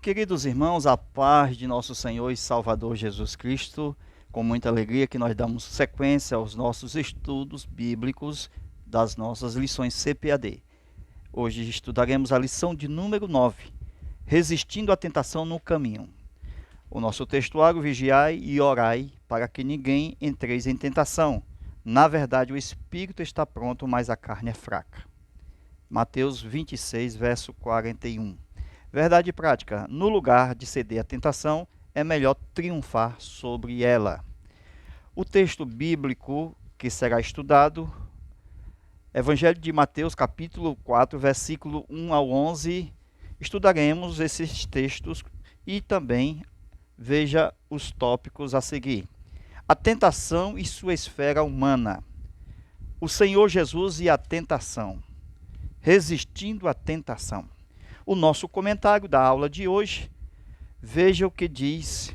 Queridos irmãos, a paz de nosso Senhor e Salvador Jesus Cristo, com muita alegria que nós damos sequência aos nossos estudos bíblicos das nossas lições CPAD. Hoje estudaremos a lição de número 9, Resistindo à Tentação no Caminho. O nosso textuário: vigiai e orai, para que ninguém entreis em tentação. Na verdade, o espírito está pronto, mas a carne é fraca. Mateus 26, verso 41. Verdade prática: no lugar de ceder à tentação, é melhor triunfar sobre ela. O texto bíblico que será estudado, Evangelho de Mateus, capítulo 4, versículo 1 ao 11. Estudaremos esses textos e também veja os tópicos a seguir. A tentação e sua esfera humana. O Senhor Jesus e a tentação. Resistindo à tentação. O nosso comentário da aula de hoje, veja o que diz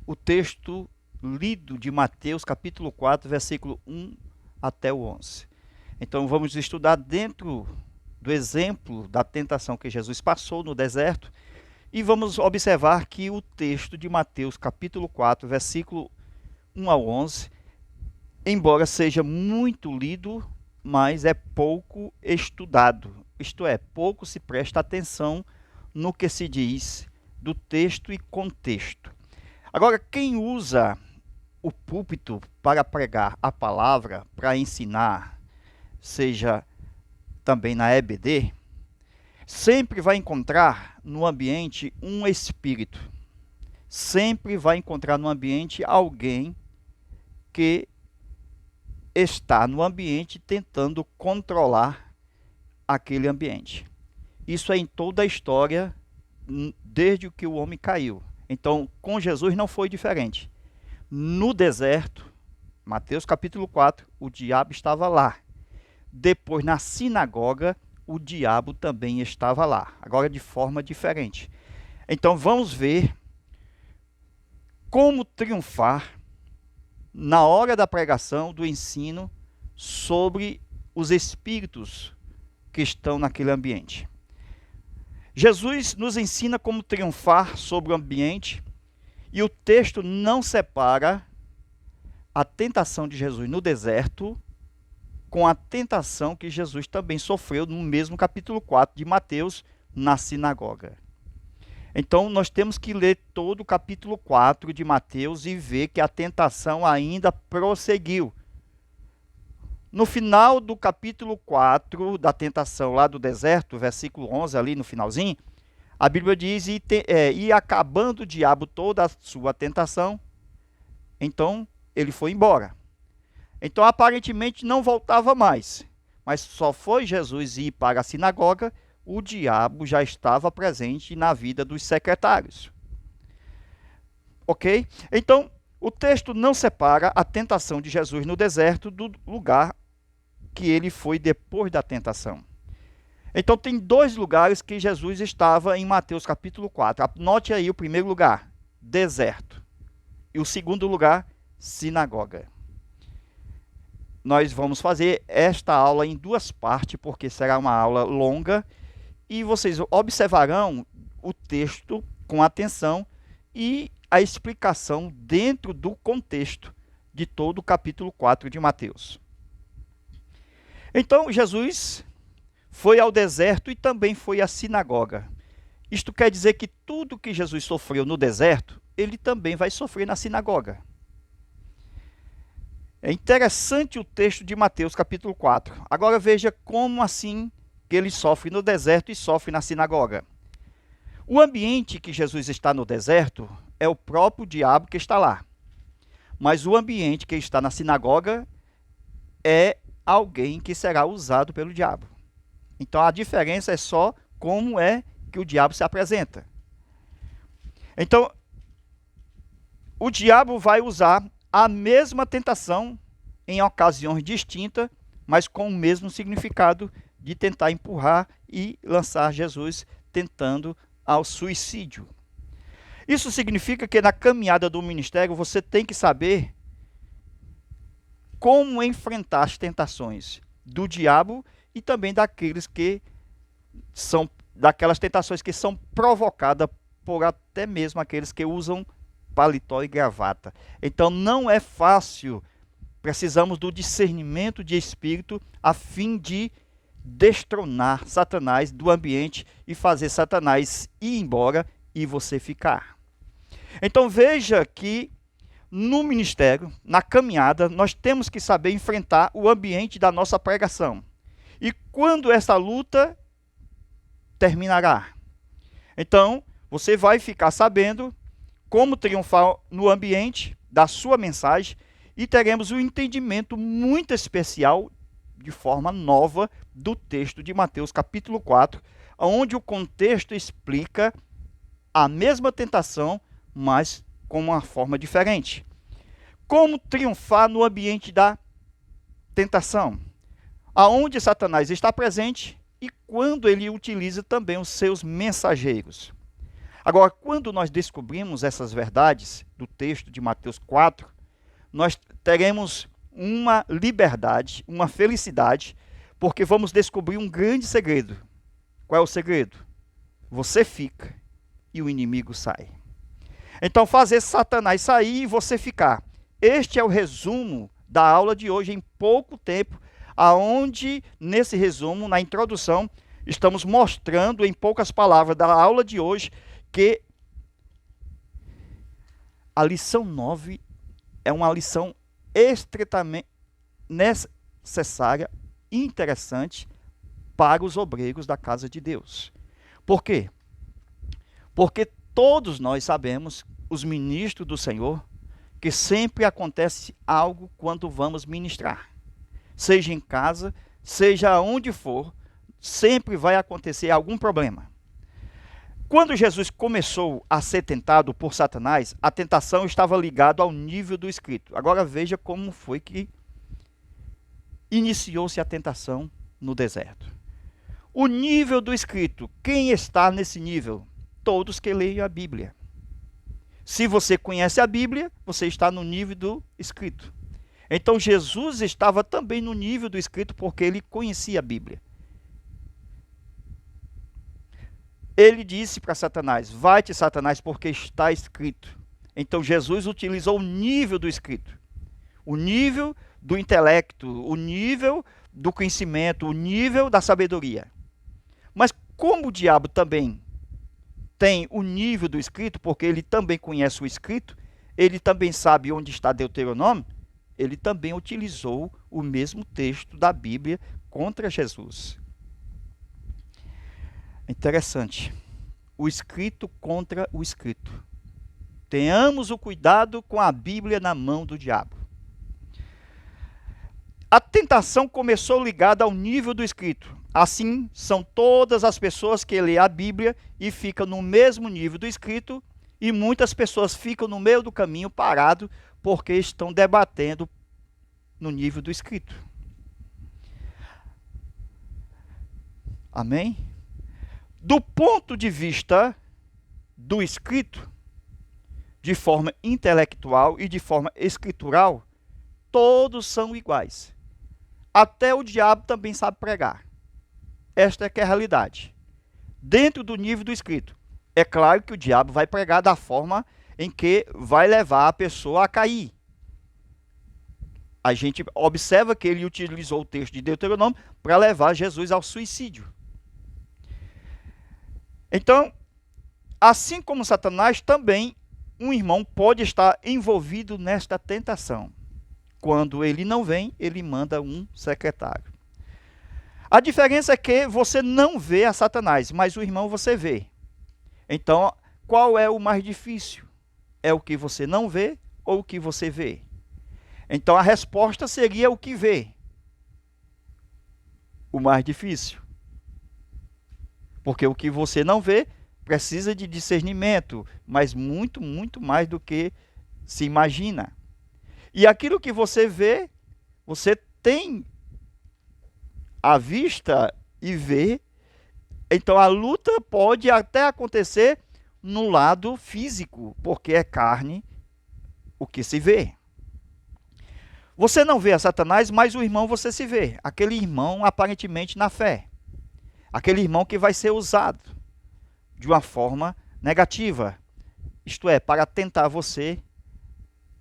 o texto lido de Mateus, capítulo 4, versículo 1 até o 11. Então vamos estudar dentro do exemplo da tentação que Jesus passou no deserto e vamos observar que o texto de Mateus, capítulo 4, versículo 1 ao 11, embora seja muito lido, mas é pouco estudado. Isto é, pouco se presta atenção no que se diz do texto e contexto. Agora, quem usa o púlpito para pregar a palavra, para ensinar, seja também na EBD, sempre vai encontrar no ambiente um espírito. Sempre vai encontrar no ambiente alguém que está no ambiente tentando controlar aquele ambiente. Isso é em toda a história, desde que o homem caiu. Então, com Jesus não foi diferente. No deserto, Mateus capítulo 4, o diabo estava lá. Depois, na sinagoga, o diabo também estava lá. Agora, de forma diferente. Então, vamos ver como triunfar na hora da pregação, do ensino, sobre os espíritos que estão naquele ambiente. Jesus nos ensina como triunfar sobre o ambiente e o texto não separa a tentação de Jesus no deserto com a tentação que Jesus também sofreu no mesmo capítulo 4 de Mateus, na sinagoga. Então, nós temos que ler todo o capítulo 4 de Mateus e ver que a tentação ainda prosseguiu. No final do capítulo 4 da tentação lá do deserto, versículo 11, ali no finalzinho, a Bíblia diz, e acabando o diabo toda a sua tentação, então ele foi embora. Então, aparentemente, não voltava mais, mas só foi Jesus ir para a sinagoga, o diabo já estava presente na vida dos secretários. Ok? Então, o texto não separa a tentação de Jesus no deserto do lugar que ele foi depois da tentação. Então, tem dois lugares que Jesus estava em Mateus capítulo 4. Anote aí o primeiro lugar, deserto. E o segundo lugar, sinagoga. Nós vamos fazer esta aula em duas partes, porque será uma aula longa, e vocês observarão o texto com atenção e a explicação dentro do contexto de todo o capítulo 4 de Mateus. Então, Jesus foi ao deserto e também foi à sinagoga. Isto quer dizer que tudo que Jesus sofreu no deserto, ele também vai sofrer na sinagoga. É interessante o texto de Mateus capítulo 4. Agora veja como assim que ele sofre no deserto e sofre na sinagoga. O ambiente que Jesus está no deserto é o próprio diabo que está lá. Mas o ambiente que está na sinagoga é alguém que será usado pelo diabo. Então a diferença é só como é que o diabo se apresenta. Então, o diabo vai usar a mesma tentação em ocasiões distintas, mas com o mesmo significado de tentar empurrar e lançar Jesus tentando ao suicídio. Isso significa que na caminhada do ministério você tem que saber como enfrentar as tentações do diabo e também daqueles que são daquelas tentações que são provocadas por até mesmo aqueles que usam paletó e gravata. Então não é fácil, precisamos do discernimento de espírito a fim de destronar Satanás do ambiente e fazer Satanás ir embora e você ficar. Então veja que no ministério, na caminhada, nós temos que saber enfrentar o ambiente da nossa pregação. E quando essa luta terminará? Então, você vai ficar sabendo como triunfar no ambiente da sua mensagem e teremos um entendimento muito especial, de forma nova, do texto de Mateus capítulo 4, onde o contexto explica a mesma tentação, mas com uma forma diferente. Como triunfar no ambiente da tentação? Aonde Satanás está presente e quando ele utiliza também os seus mensageiros. Agora, quando nós descobrimos essas verdades do texto de Mateus 4, nós teremos uma liberdade, uma felicidade, porque vamos descobrir um grande segredo. Qual é o segredo? Você fica e o inimigo sai. Então, fazer Satanás sair e você ficar. Este é o resumo da aula de hoje em pouco tempo, aonde nesse resumo, na introdução, estamos mostrando em poucas palavras da aula de hoje que a lição 9 é uma lição estritamente necessária e interessante para os obreiros da casa de Deus. Por quê? Porque todos nós sabemos, os ministros do Senhor, que sempre acontece algo quando vamos ministrar. Seja em casa, seja onde for, sempre vai acontecer algum problema. Quando Jesus começou a ser tentado por Satanás, a tentação estava ligada ao nível do escrito. Agora veja como foi que iniciou-se a tentação no deserto. O nível do escrito, quem está nesse nível? Todos que leem a Bíblia. Se você conhece a Bíblia, você está no nível do escrito. Então Jesus estava também no nível do escrito porque ele conhecia a Bíblia. Ele disse para Satanás: vai-te, Satanás, porque está escrito. Então Jesus utilizou o nível do escrito, o nível do intelecto, o nível do conhecimento, o nível da sabedoria. Mas como o diabo também tem o nível do escrito, porque ele também conhece o escrito, ele também sabe onde está Deuteronômio, ele também utilizou o mesmo texto da Bíblia contra Jesus. Interessante. O escrito contra o escrito. Tenhamos o cuidado com a Bíblia na mão do diabo. A tentação começou ligada ao nível do escrito. Assim, são todas as pessoas que lêem a Bíblia e ficam no mesmo nível do escrito, e muitas pessoas ficam no meio do caminho parado porque estão debatendo no nível do escrito. Amém? Do ponto de vista do escrito, de forma intelectual e de forma escritural, todos são iguais. Até o diabo também sabe pregar. Esta é que é a realidade. Dentro do nível do escrito. É claro que o diabo vai pregar da forma em que vai levar a pessoa a cair. A gente observa que ele utilizou o texto de Deuteronômio para levar Jesus ao suicídio. Então, assim como Satanás, também um irmão pode estar envolvido nesta tentação. Quando ele não vem, ele manda um secretário. A diferença é que você não vê a Satanás, mas o irmão você vê. Então, qual é o mais difícil? É o que você não vê ou o que você vê? Então, a resposta seria o que vê. O mais difícil. Porque o que você não vê precisa de discernimento, mas muito, muito mais do que se imagina. E aquilo que você vê, você tem à vista e vê. Então a luta pode até acontecer no lado físico, porque é carne o que se vê. Você não vê a Satanás, mas o irmão você se vê. Aquele irmão aparentemente na fé. Aquele irmão que vai ser usado de uma forma negativa. Isto é, para tentar você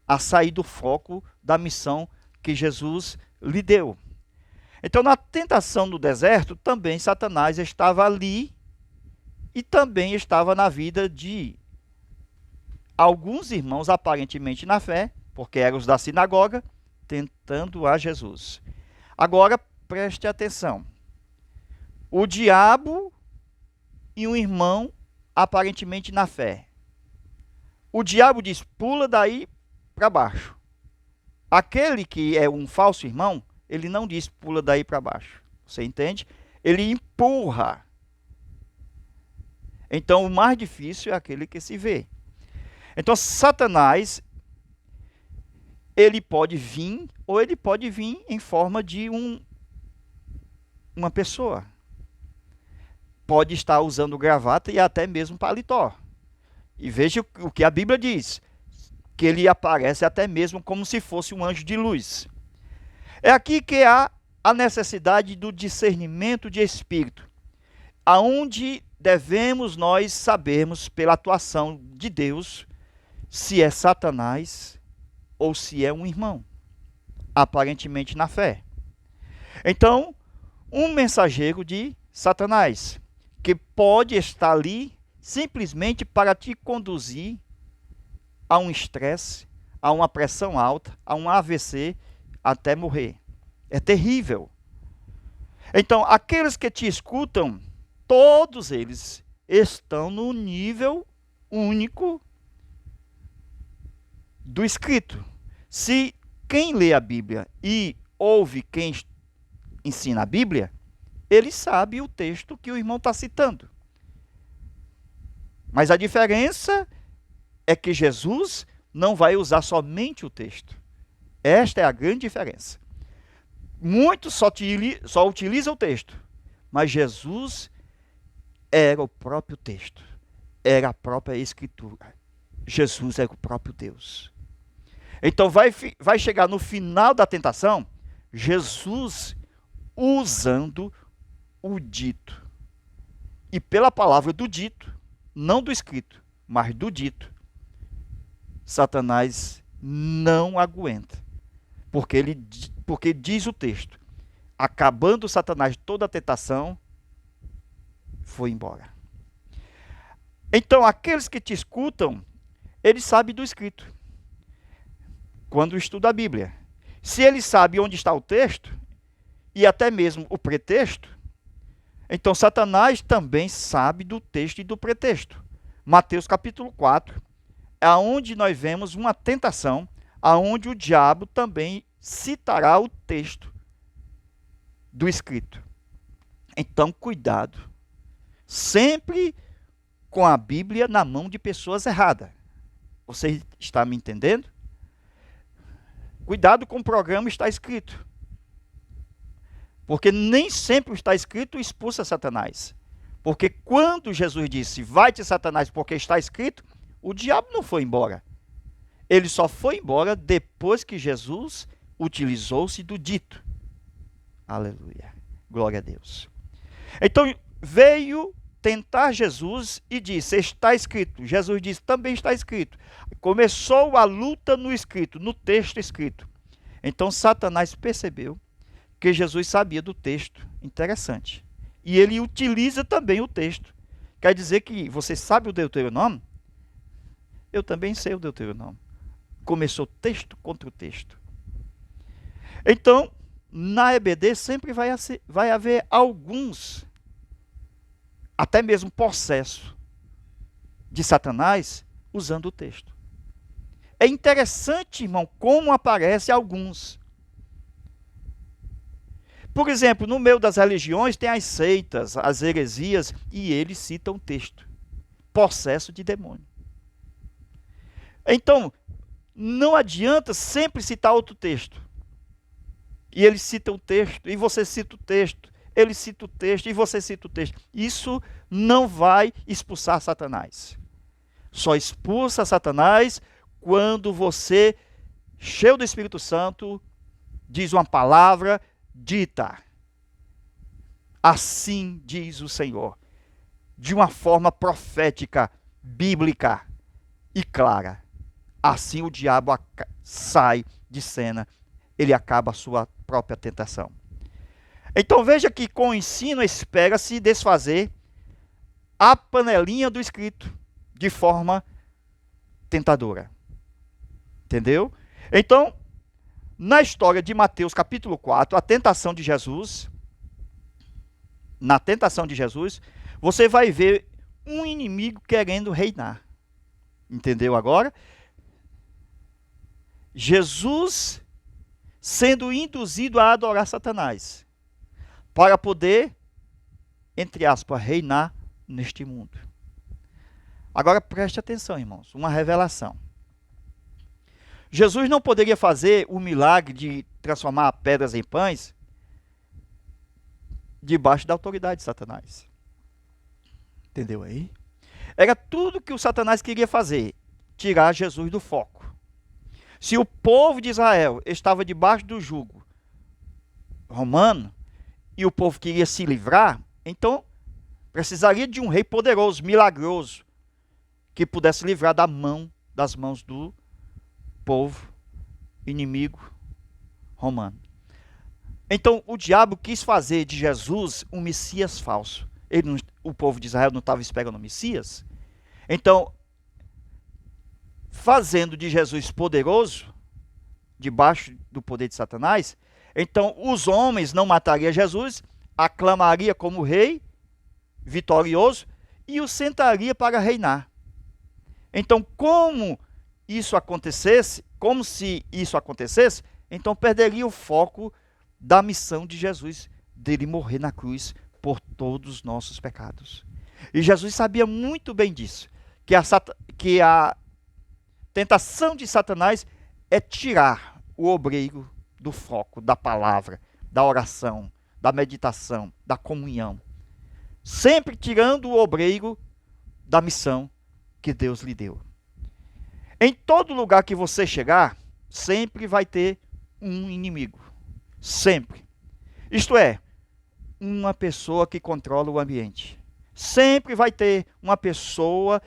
a sair do foco da missão que Jesus lhe deu. Então, na tentação no deserto, também Satanás estava ali e também estava na vida de alguns irmãos aparentemente na fé, porque eram os da sinagoga, tentando a Jesus. Agora, preste atenção. O diabo e um irmão aparentemente na fé. O diabo diz, pula daí para baixo. Aquele que é um falso irmão, ele não diz, pula daí para baixo. Você entende? Ele empurra. Então, o mais difícil é aquele que se vê. Então, Satanás, ele pode vir, ou ele pode vir em forma de uma pessoa. Pode estar usando gravata e até mesmo paletó. E veja o que a Bíblia diz, que ele aparece até mesmo como se fosse um anjo de luz. É aqui que há a necessidade do discernimento de espírito, aonde devemos nós sabermos pela atuação de Deus se é Satanás ou se é um irmão, aparentemente na fé. Então, um mensageiro de Satanás, que pode estar ali simplesmente para te conduzir a um estresse, a uma pressão alta, a um AVC, até morrer. É terrível. Então, aqueles que te escutam, todos eles estão no nível único do escrito. Se quem lê a Bíblia e ouve quem ensina a Bíblia, ele sabe o texto que o irmão está citando. Mas a diferença é que Jesus não vai usar somente o texto. Esta é a grande diferença. Muitos só utilizam o texto, mas Jesus era o próprio texto, era a própria Escritura. Jesus era o próprio Deus. Então vai chegar no final da tentação, Jesus usando o dito. E pela palavra do dito, não do escrito, mas do dito, Satanás não aguenta. Porque diz o texto, acabando Satanás toda a tentação, foi embora. Então, aqueles que te escutam, eles sabem do escrito. Quando estuda a Bíblia. Se ele sabe onde está o texto, e até mesmo o pretexto, então Satanás também sabe do texto e do pretexto. Mateus capítulo 4, é onde nós vemos uma tentação, aonde o diabo também citará o texto do escrito. Então, cuidado. Sempre com a Bíblia na mão de pessoas erradas. Você está me entendendo? Cuidado com o programa está escrito. Porque nem sempre o está escrito expulsa Satanás. Porque quando Jesus disse, vai-te Satanás porque está escrito, o diabo não foi embora. Ele só foi embora depois que Jesus utilizou-se do dito. Aleluia. Glória a Deus. Então, veio tentar Jesus e disse, está escrito. Jesus disse, também está escrito. Começou a luta no escrito, no texto escrito. Então, Satanás percebeu que Jesus sabia do texto. Interessante. E ele utiliza também o texto. Quer dizer que você sabe o Deuteronômio? Eu também sei o Deuteronômio. Começou texto contra o texto. Então, na EBD sempre vai haver alguns, até mesmo processo de Satanás usando o texto. É interessante, irmão, como aparecem alguns. Por exemplo, no meio das religiões tem as seitas, as heresias, e eles citam o texto. Processo de demônio. Então, não adianta sempre citar outro texto. E eles citam o texto, e você cita o texto. Ele cita o texto, e você cita o texto. Isso não vai expulsar Satanás. Só expulsa Satanás quando você, cheio do Espírito Santo, diz uma palavra dita. Assim diz o Senhor, de uma forma profética, bíblica e clara. Assim o diabo sai de cena, ele acaba a sua própria tentação. Então veja que com o ensino espera-se desfazer a panelinha do escrito de forma tentadora. Entendeu? Então, na história de Mateus capítulo 4, a tentação de Jesus, na tentação de Jesus, você vai ver um inimigo querendo reinar. Entendeu agora? Jesus sendo induzido a adorar Satanás, para poder, entre aspas, reinar neste mundo. Agora preste atenção, irmãos, uma revelação. Jesus não poderia fazer o milagre de transformar pedras em pães debaixo da autoridade de Satanás. Entendeu aí? Era tudo que o Satanás queria fazer, tirar Jesus do foco. Se o povo de Israel estava debaixo do jugo romano e o povo queria se livrar, então precisaria de um rei poderoso, milagroso, que pudesse livrar das mãos do povo inimigo romano. Então o diabo quis fazer de Jesus um Messias falso. O povo de Israel não estava esperando o Messias. Então, fazendo de Jesus poderoso, debaixo do poder de Satanás, então os homens não matariam Jesus, aclamaria como rei, vitorioso, e o sentaria para reinar. Então, como se isso acontecesse, então perderia o foco da missão de Jesus, dele morrer na cruz por todos os nossos pecados. E Jesus sabia muito bem disso, que a tentação de Satanás é tirar o obreiro do foco da palavra, da oração, da meditação, da comunhão. Sempre tirando o obreiro da missão que Deus lhe deu. Em todo lugar que você chegar, sempre vai ter um inimigo. Sempre. Isto é, uma pessoa que controla o ambiente. Sempre vai ter uma pessoa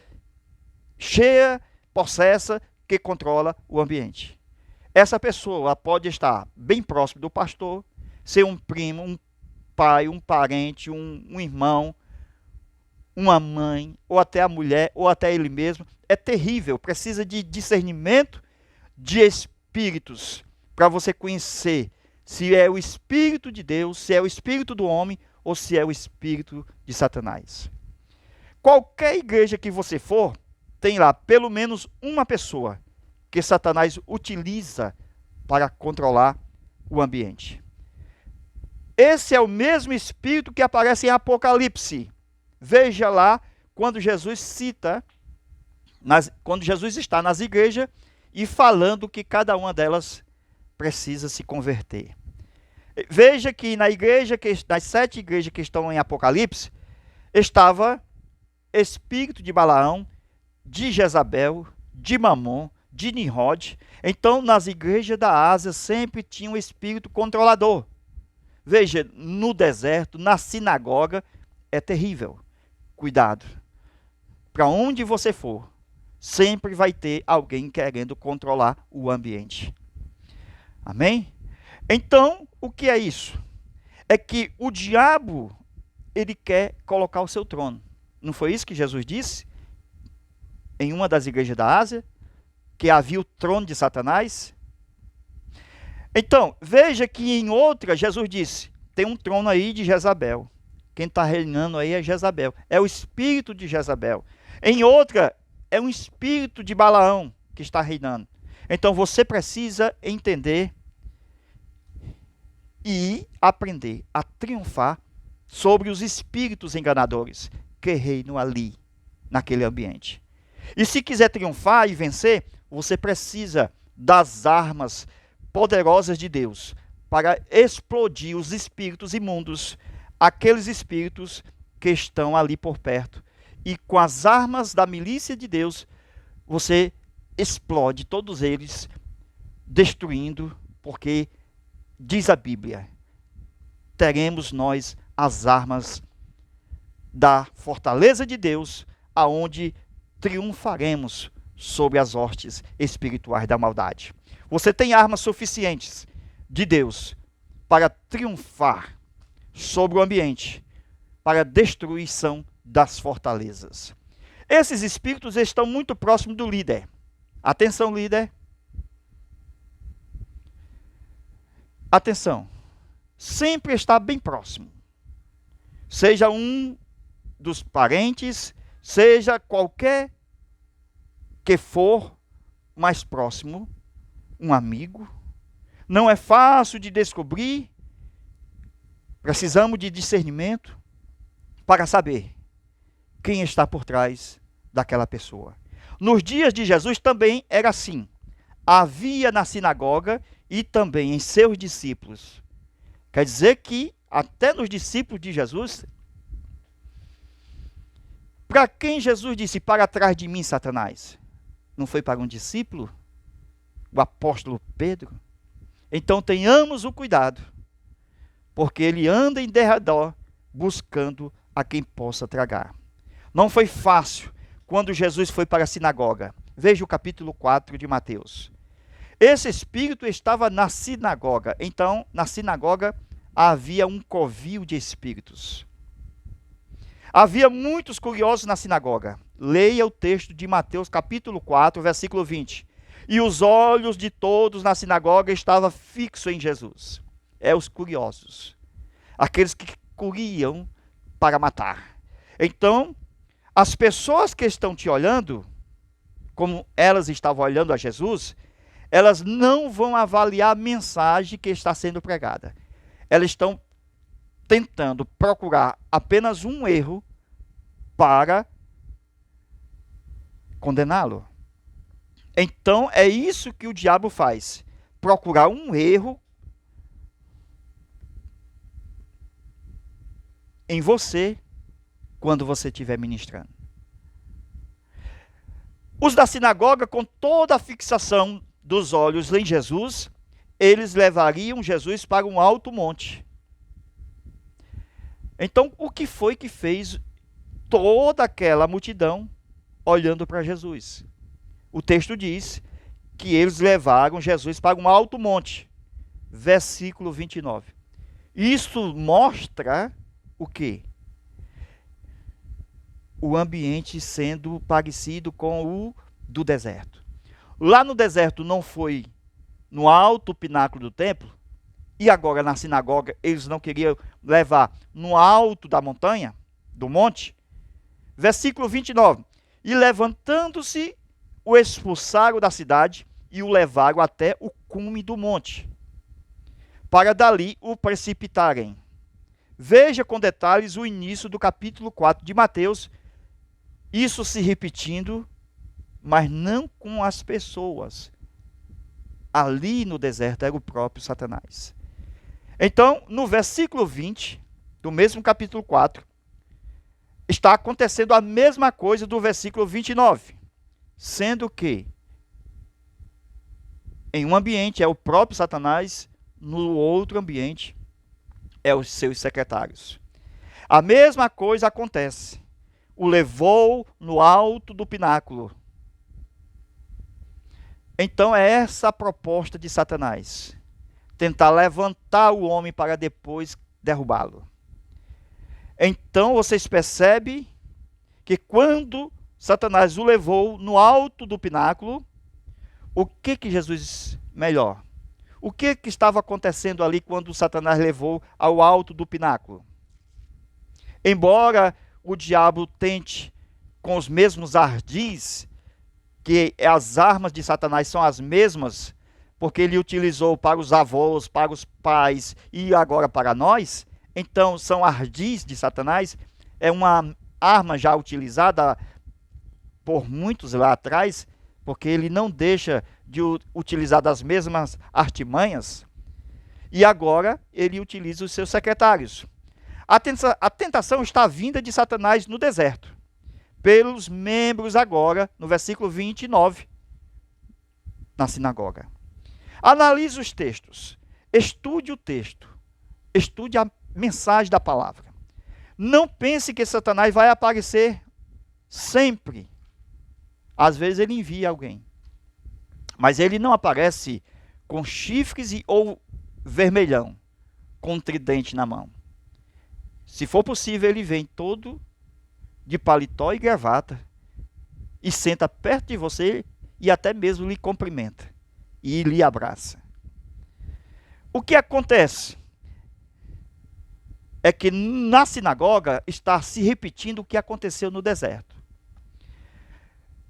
cheia, possessa, que controla o ambiente. Essa pessoa pode estar bem próximo do pastor, ser um primo, um pai, um parente, um irmão, uma mãe, ou até a mulher, ou até ele mesmo. É terrível, precisa de discernimento de espíritos para você conhecer se é o Espírito de Deus, se é o Espírito do homem ou se é o Espírito de Satanás. Qualquer igreja que você for, tem lá pelo menos uma pessoa que Satanás utiliza para controlar o ambiente. Esse é o mesmo espírito que aparece em Apocalipse. Veja lá quando Jesus quando Jesus está nas igrejas e falando que cada uma delas precisa se converter. Veja que nas 7 igrejas que estão em Apocalipse, estava espírito de Balaão, de Jezabel, de Mamon, de Nimrod. Então, nas igrejas da Ásia sempre tinha um espírito controlador. Veja, no deserto, na sinagoga, é terrível. Cuidado. Para onde você for, sempre vai ter alguém querendo controlar o ambiente. Amém? Então, o que é isso? É que o diabo, ele quer colocar o seu trono. Não foi isso que Jesus disse? Em uma das igrejas da Ásia, que havia o trono de Satanás. Então, veja que em outra, Jesus disse, tem um trono aí de Jezabel. Quem está reinando aí é Jezabel. É o espírito de Jezabel. Em outra, é um espírito de Balaão que está reinando. Então, você precisa entender e aprender a triunfar sobre os espíritos enganadores que reinam ali, naquele ambiente. E se quiser triunfar e vencer, você precisa das armas poderosas de Deus para explodir os espíritos imundos, aqueles espíritos que estão ali por perto. E com as armas da milícia de Deus, você explode todos eles, destruindo, porque diz a Bíblia, teremos nós as armas da fortaleza de Deus, aonde triunfaremos sobre as hostes espirituais da maldade. Você tem armas suficientes de Deus para triunfar sobre o ambiente, para a destruição das fortalezas. Esses espíritos estão muito próximos do líder. Atenção, líder. Atenção. Sempre está bem próximo. Seja um dos parentes, seja qualquer que for mais próximo, um amigo. Não é fácil de descobrir. Precisamos de discernimento para saber quem está por trás daquela pessoa. Nos dias de Jesus também era assim. Havia na sinagoga e também em seus discípulos. Quer dizer que até nos discípulos de Jesus, para quem Jesus disse, para trás de mim, Satanás? Não foi para um discípulo? O apóstolo Pedro? Então tenhamos o cuidado, porque ele anda em derredor buscando a quem possa tragar. Não foi fácil quando Jesus foi para a sinagoga. Veja o capítulo 4 de Mateus. Esse espírito estava na sinagoga. Então, na sinagoga havia um covil de espíritos. Havia muitos curiosos na sinagoga. Leia o texto de Mateus capítulo 4, versículo 20. E os olhos de todos na sinagoga estavam fixos em Jesus. Os curiosos. Aqueles que corriam para matar. Então, as pessoas que estão te olhando, como elas estavam olhando a Jesus, elas não vão avaliar a mensagem que está sendo pregada. Elas estão tentando procurar apenas um erro para condená-lo. Então, é isso que o diabo faz. Procurar um erro em você quando você estiver ministrando. Os da sinagoga, com toda a fixação dos olhos em Jesus, eles levariam Jesus para um alto monte. Então, o que foi que fez toda aquela multidão olhando para Jesus? O texto diz que eles levaram Jesus para um alto monte. Versículo 29. Isso mostra o quê? O ambiente sendo parecido com o do deserto. Lá no deserto não foi no alto pináculo do templo, e agora na sinagoga eles não queriam levar no alto da montanha, do monte. Versículo 29. E levantando-se, o expulsaram da cidade e o levaram até o cume do monte, para dali o precipitarem. Veja com detalhes o início do capítulo 4 de Mateus, isso se repetindo, mas não com as pessoas. Ali no deserto era o próprio Satanás. Então, no versículo 20, do mesmo capítulo 4, está acontecendo a mesma coisa do versículo 29. Sendo que, em um ambiente é o próprio Satanás, no outro ambiente é os seus secretários. A mesma coisa acontece. O levou no alto do pináculo. Então é essa a proposta de Satanás. Tentar levantar o homem para depois derrubá-lo. Então vocês percebem que quando Satanás o levou no alto do pináculo, o que Jesus melhor? O que estava acontecendo ali quando Satanás levou ao alto do pináculo? Embora o diabo tente com os mesmos ardis, que as armas de Satanás são as mesmas, porque ele utilizou para os avós, para os pais e agora para nós, então são ardis de Satanás, é uma arma já utilizada por muitos lá atrás, porque ele não deixa de utilizar das mesmas artimanhas, e agora ele utiliza os seus secretários. A tentação está vinda de Satanás no deserto, pelos membros agora, no versículo 29, na sinagoga. Analise os textos, estude o texto, estude a mensagem da palavra. Não pense que Satanás vai aparecer sempre. Às vezes ele envia alguém. Mas ele não aparece com chifres ou vermelhão, com um tridente na mão. Se for possível, ele vem todo de paletó e gravata e senta perto de você e até mesmo lhe cumprimenta e lhe abraça. O que acontece é que na sinagoga está se repetindo o que aconteceu no deserto.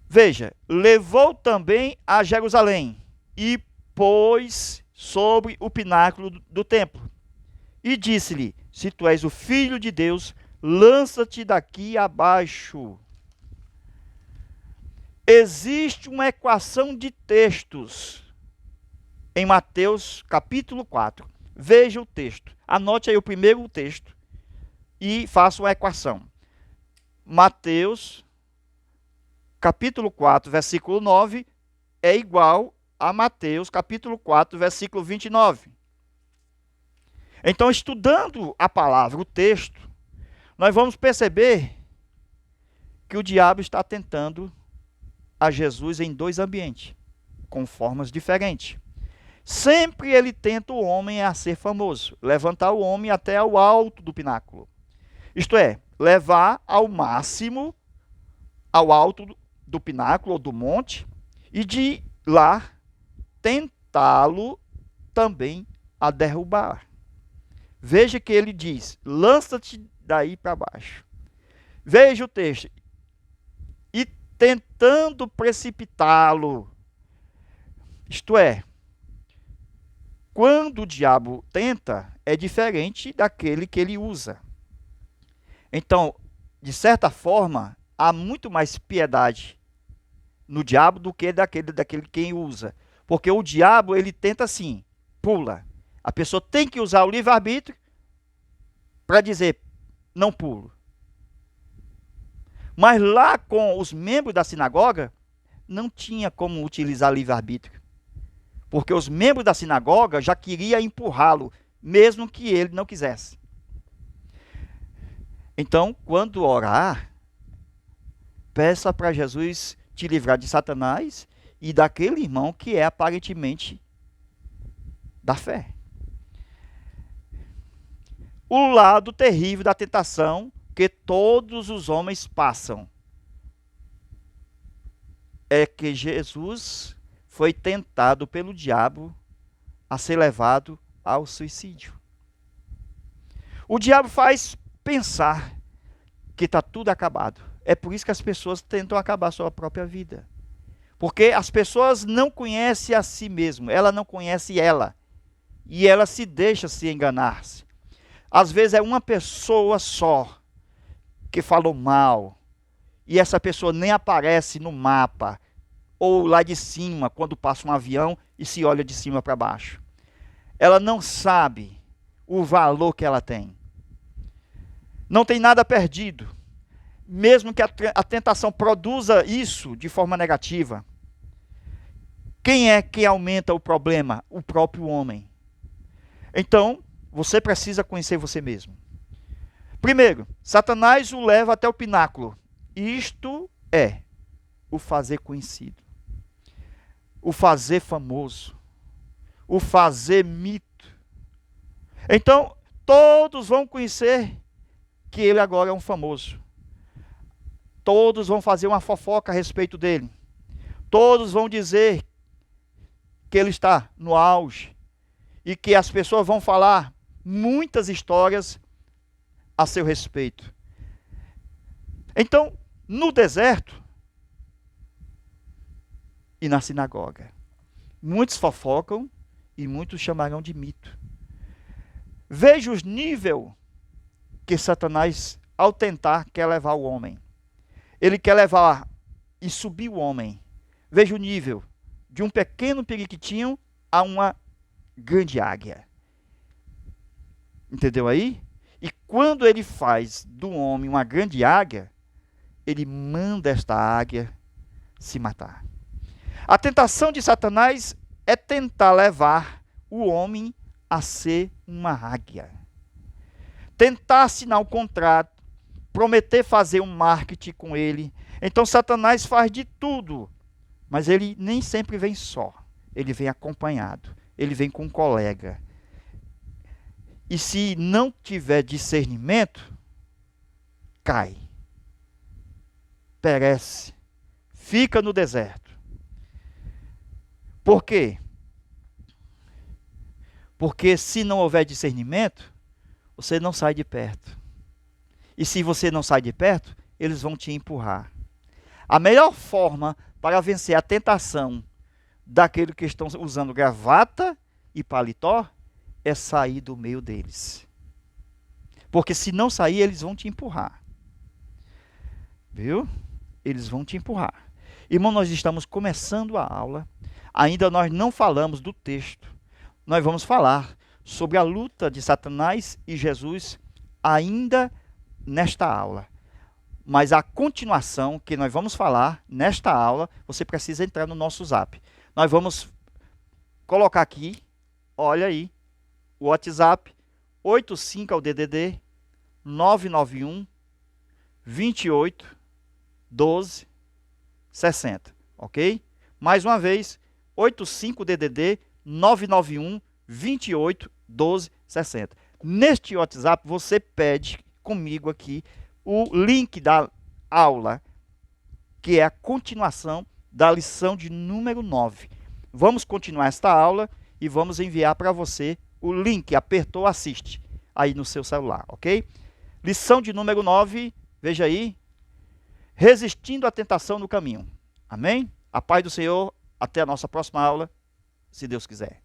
Veja, levou também a Jerusalém e pôs sobre o pináculo do templo e disse-lhe: se tu és o filho de Deus, lança-te daqui abaixo. Existe uma equação de textos em Mateus capítulo 4. Veja o texto. Anote aí o primeiro texto e faça uma equação. Mateus capítulo 4, versículo 9 é igual a Mateus capítulo 4, versículo 29. Então, estudando a palavra, o texto, nós vamos perceber que o diabo está tentando a Jesus em dois ambientes, com formas diferentes. Sempre ele tenta o homem a ser famoso, levantar o homem até ao alto do pináculo. Isto é, levar ao máximo, ao alto do pináculo ou do monte, e de lá tentá-lo também a derrubar. Veja que ele diz: lança-te daí para baixo. Veja o texto. E tentando precipitá-lo. Isto é, quando o diabo tenta, é diferente daquele que ele usa. Então, de certa forma, há muito mais piedade no diabo do que daquele quem usa. Porque o diabo, ele tenta assim, pula. A pessoa tem que usar o livre-arbítrio para dizer, não pulo. Mas lá com os membros da sinagoga, não tinha como utilizar livre-arbítrio. Porque os membros da sinagoga já queriam empurrá-lo, mesmo que ele não quisesse. Então, quando orar, peça para Jesus te livrar de Satanás e daquele irmão que é aparentemente da fé. O lado terrível da tentação que todos os homens passam é que Jesus foi tentado pelo diabo a ser levado ao suicídio. O diabo faz pensar que está tudo acabado. É por isso que as pessoas tentam acabar a sua própria vida. Porque as pessoas não conhecem a si mesmo, ela não conhece ela. E ela se deixa se enganar-se. Às vezes é uma pessoa só que falou mal, e essa pessoa nem aparece no mapa, ou lá de cima, quando passa um avião e se olha de cima para baixo. Ela não sabe o valor que ela tem. Não tem nada perdido. Mesmo que a tentação produza isso de forma negativa. Quem é que aumenta o problema? O próprio homem. Então, você precisa conhecer você mesmo. Primeiro, Satanás o leva até o pináculo. Isto é o fazer conhecido, o fazer famoso, o fazer mito. Então, todos vão conhecer que ele agora é um famoso. Todos vão fazer uma fofoca a respeito dele. Todos vão dizer que ele está no auge e que as pessoas vão falar muitas histórias a seu respeito. Então, no deserto e na sinagoga, muitos fofocam e muitos chamarão de mito. Veja os níveis que Satanás, ao tentar, quer levar o homem. Ele quer levar e subir o homem. Veja o nível de um pequeno periquitinho a uma grande águia. Entendeu aí? E quando ele faz do homem uma grande águia, ele manda esta águia se matar. A tentação de Satanás é tentar levar o homem a ser uma águia. tentar assinar um contrato, prometer fazer um marketing com ele. Então Satanás faz de tudo, mas ele nem sempre vem só, ele vem acompanhado, ele vem com um colega. E se não tiver discernimento, cai, perece, fica no deserto. Por quê? Porque se não houver discernimento, você não sai de perto. E se você não sai de perto, eles vão te empurrar. A melhor forma para vencer a tentação daqueles que estão usando gravata e paletó é sair do meio deles. Porque se não sair, eles vão te empurrar. Viu? Eles vão te empurrar. Irmão, nós estamos começando a aula. Ainda nós não falamos do texto. Nós vamos falar sobre a luta de Satanás e Jesus ainda nesta aula. Mas a continuação que nós vamos falar nesta aula, você precisa entrar no nosso zap. Nós vamos colocar aqui, olha aí, o WhatsApp, 85 é o DDD, 991 28 12 60, ok? Mais uma vez, 85 DDD 991 28 12 60. Neste WhatsApp você pede comigo aqui o link da aula, que é a continuação da lição de número 9. Vamos continuar esta aula e vamos enviar para você o link, apertou, assiste aí no seu celular, ok? Lição de número 9, veja aí, resistindo à tentação no caminho. Amém? A paz do Senhor, até a nossa próxima aula, se Deus quiser.